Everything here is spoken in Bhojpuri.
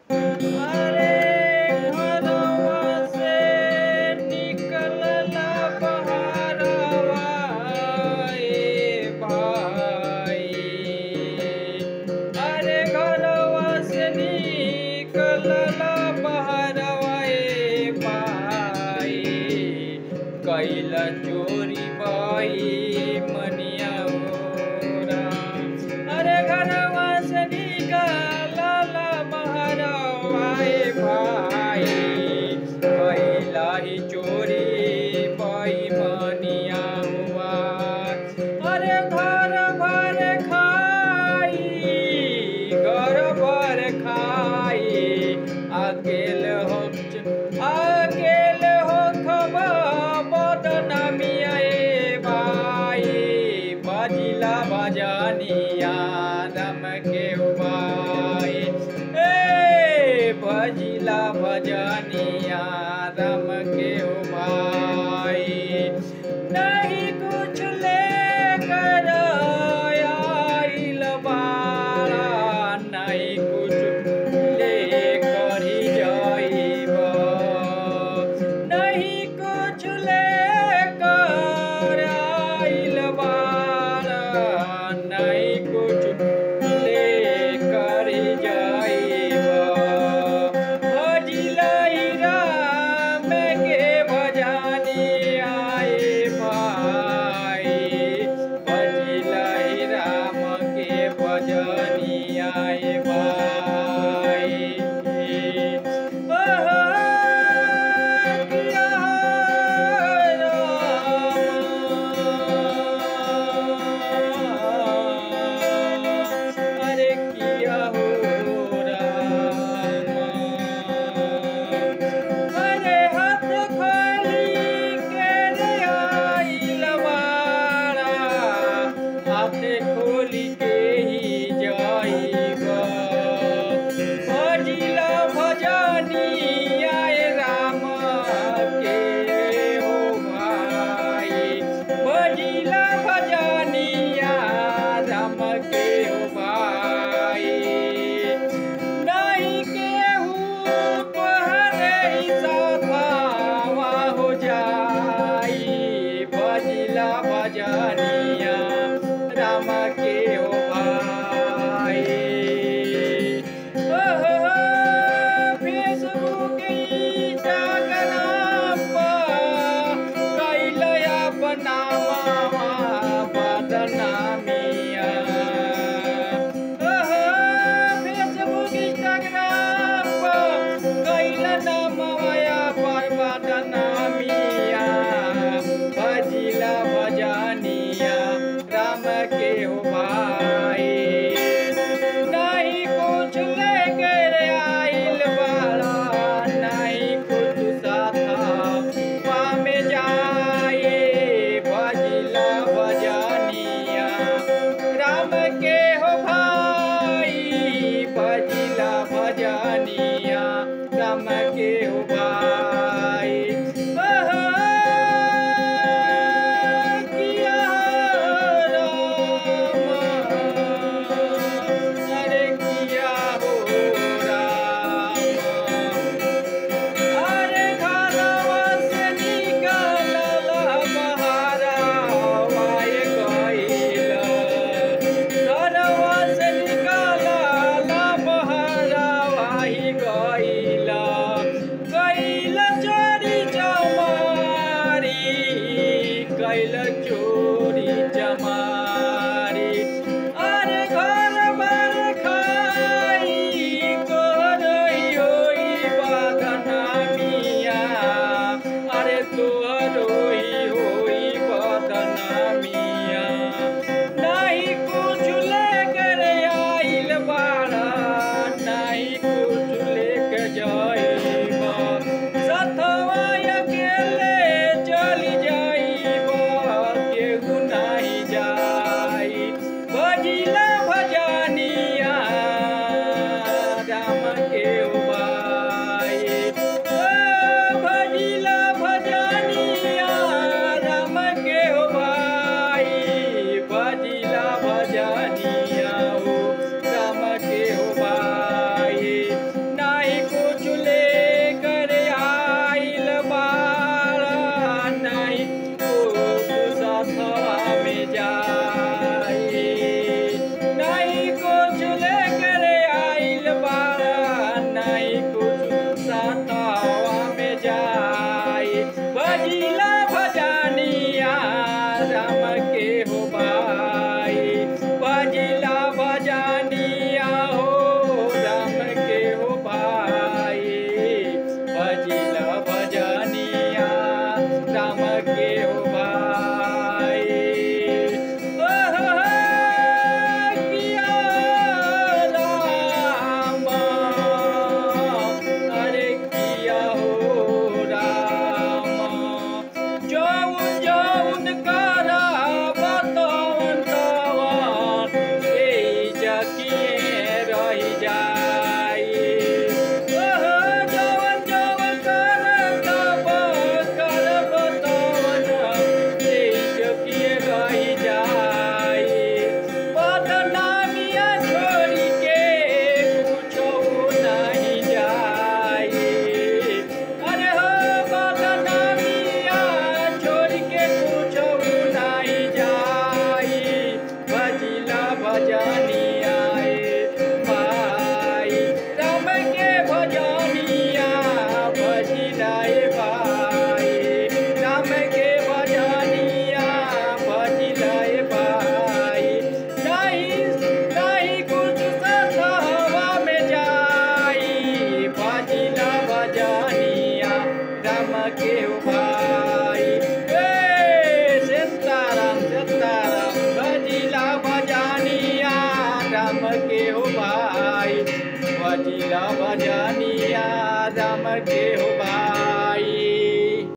अरे घरवा से निकलला बहरवा ए भाई। अरे घरवा से निकलला बहरवा ए भाई। कैला चोरी भाई मनिया मोरा। अरे घरवा से निकलला बहरवा ए भाई। कैला ही चोरी भाई मनिया हुआ। अरे घर भर खाई, घर भर खाई। अकेल हो खबा बदनामिया ए भाई। बजिला बजानिया दम के भाई। ए बजिला बजानिया दम के भाई। नहीं कुछ लेकर आइल बाड़ा, नहीं कुछ लेकर ही जाइबा। नहीं कुछ लेकर आइल बाड़ा, नहीं कुछ लेकर ही जाइबा। भजिला ही राम के भजानी आए भाई। भजिला ही राम के भजनी आए भाई। ओहो किया राम। अरे किया हो राम। अरे हाथ खोली के रे आइल बाड़ा, हाथ खोली के ही जाइबा। भजिला भजनी आए राम के हो भाई। भजिला भजनिया राम के हो भाई। नहीं केहू तोहरे साथवा हो जाई। भजिला भजनिया राम के हो भाई। ओहो फेसबुक इंस्टाग्राम पर कैलया बनावा बदनामिया। ओहो फेसबुक इंस्टाग्राम पर कैला नामया पर बदनामिया। भजिला भजनिया राम के हो भाई। नहीं कुछ लेकर आइल बाड़ा, नहीं कुछ साथवा में जाए। भजिला भजनिया राम के हो भाई। भजिला भजनिया राम के हो भाई। ओहो किया राम। अरे किया हो राम। अरे घरवा से निकलला बहरवा ए गइल। घरवा से निकलला बहरवा ही गइल। भजनिया राम के हो